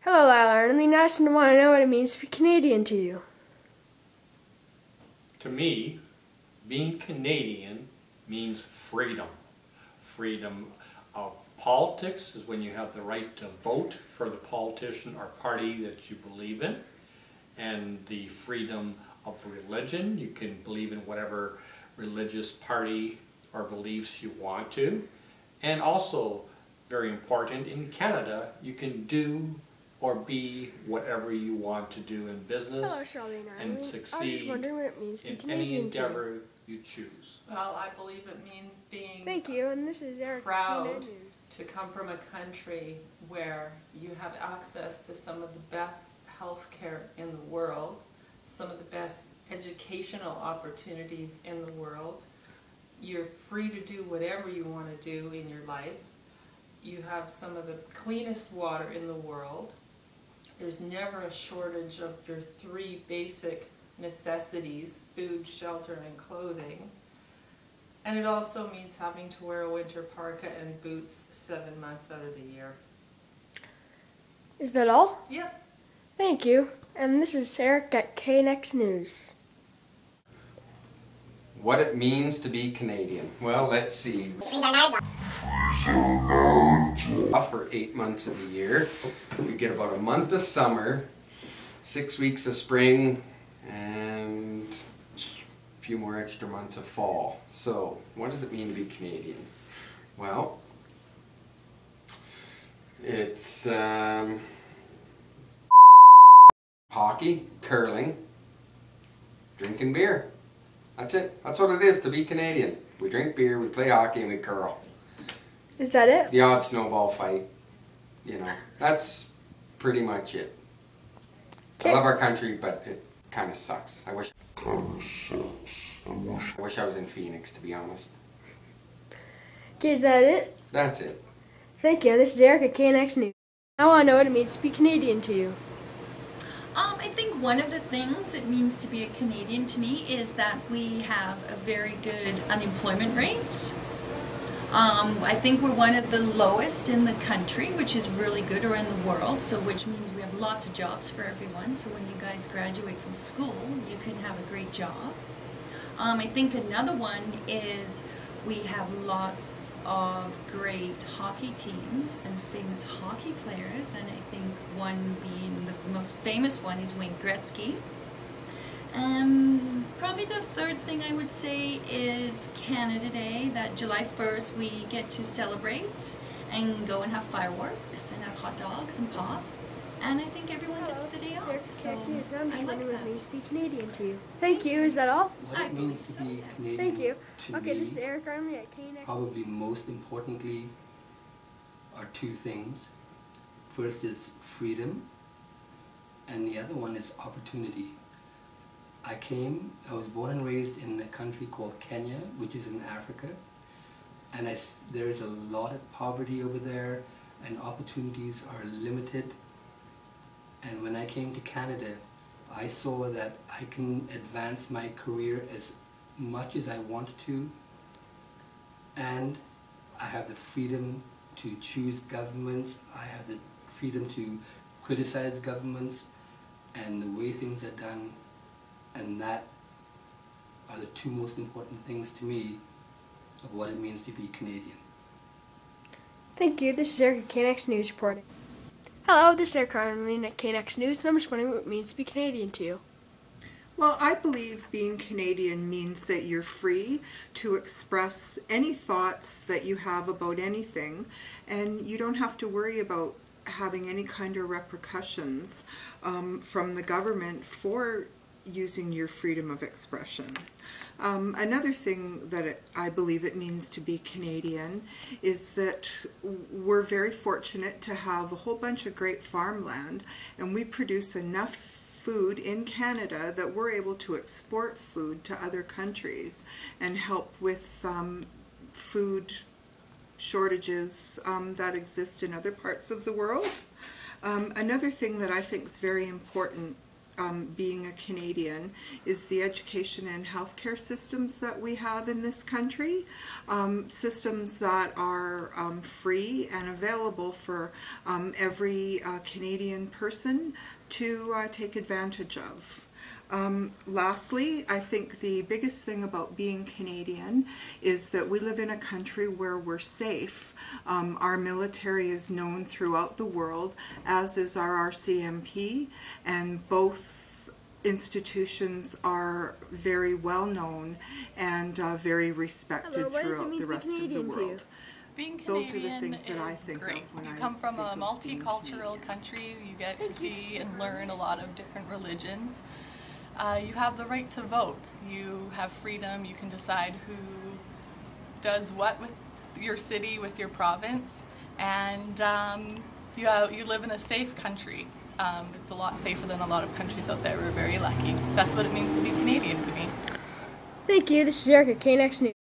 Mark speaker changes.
Speaker 1: Hello, Lila. I'm only asking to want to know what it means to be Canadian to you.
Speaker 2: To me, being Canadian means freedom. Freedom of politics is when you have the right to vote for the politician or party that you believe in. And the freedom of religion, you can believe in whatever religious party or beliefs you want to. And also, very important, in Canada, you can do or be whatever you want to do in business.
Speaker 1: Hello, Charlene.
Speaker 2: And succeed
Speaker 1: what it means to be
Speaker 2: in
Speaker 1: Canadian
Speaker 2: any endeavor you choose.
Speaker 3: Well, I believe it means being
Speaker 1: Thank you, and this is Eric.
Speaker 3: proud to come from a country where you have access to some of the best health care in the world, some of the best educational opportunities in the world. You're free to do whatever you want to do in your life. You have some of the cleanest water in the world. There's never a shortage of your three basic necessities: food, shelter, and clothing. And it also means having to wear a winter parka and boots 7 months out of the year.
Speaker 1: Is that all?
Speaker 3: Yep.
Speaker 1: Thank you. And this is Eric at KNX News.
Speaker 4: What it means to be Canadian. Well, let's see. For 8 months of the year. We get about a month of summer, 6 weeks of spring, and a few more extra months of fall. So, what does it mean to be Canadian? Well, it's hockey, curling, drinking beer. That's it. That's what it is to be Canadian. We drink beer, we play hockey, and we curl.
Speaker 1: Is that it?
Speaker 4: The odd snowball fight. You know, that's pretty much it. I love our country, but it kind of sucks. I wish I was in Phoenix, to be honest.
Speaker 1: Okay, is that it?
Speaker 4: That's it.
Speaker 1: Thank you. This is Eric at KNX News. I want to know what it means to be Canadian to you.
Speaker 5: I think one of the things it means to be a Canadian to me is that we have a very good unemployment rate. I think we're one of the lowest in the country, which is really good, or in the world, so which means we have lots of jobs for everyone. So when you guys graduate from school, you can have a great job. I think another one is we have lots of great hockey teams and famous hockey players, and I think one being the most famous one is Wayne Gretzky. Probably the third thing I would say is Canada Day, that July 1st we get to celebrate and go and have fireworks and have hot dogs and pop, and I think everyone gets the day off, so I like that.
Speaker 1: What it means to be Canadian to you. Thank you. Is that all?
Speaker 6: What it means to be Canadian
Speaker 1: Thank you.
Speaker 6: to
Speaker 1: Okay,
Speaker 6: me,
Speaker 1: this is Eric Armley at KNX.
Speaker 6: probably most importantly, are two things. First is freedom, and the other one is opportunity. I was born and raised in a country called Kenya, which is in Africa, and there's a lot of poverty over there, and opportunities are limited. And when I came to Canada, I saw that I can advance my career as much as I want to, and I have the freedom to choose governments, I have the freedom to criticize governments and the way things are done, and that are the two most important things to me of what it means to be Canadian.
Speaker 1: Thank you. This is Eric at KNX News reporting. Hello, this is Eric Armley at KNX News, and I'm just wondering what it means to be Canadian to you.
Speaker 7: Well, I believe being Canadian means that you're free to express any thoughts that you have about anything, and you don't have to worry about having any kind of repercussions from the government for using your freedom of expression. Another thing that I believe it means to be Canadian is that we're very fortunate to have a whole bunch of great farmland, and we produce enough food in Canada that we're able to export food to other countries and help with food shortages that exist in other parts of the world. Another thing that I think is very important being a Canadian is the education and healthcare systems that we have in this country, systems that are free and available for every Canadian person to take advantage of. Lastly, I think the biggest thing about being Canadian is that we live in a country where we're safe. Our military is known throughout the world, as is our RCMP, and both institutions are very well known and very respected throughout the rest of the world.
Speaker 8: Being Canadian
Speaker 7: Those are the things that I think
Speaker 8: great.
Speaker 7: of when
Speaker 8: you
Speaker 7: I
Speaker 8: come from
Speaker 7: think
Speaker 8: a
Speaker 7: of being
Speaker 8: multicultural
Speaker 7: Canadian.
Speaker 8: country, you get to see and learn a lot of different religions. You have the right to vote. You have freedom. You can decide who does what with your city, with your province, and you live in a safe country. It's a lot safer than a lot of countries out there. We're very lucky. That's what it means to be Canadian to me.
Speaker 1: Thank you. This is Eric at KNX News.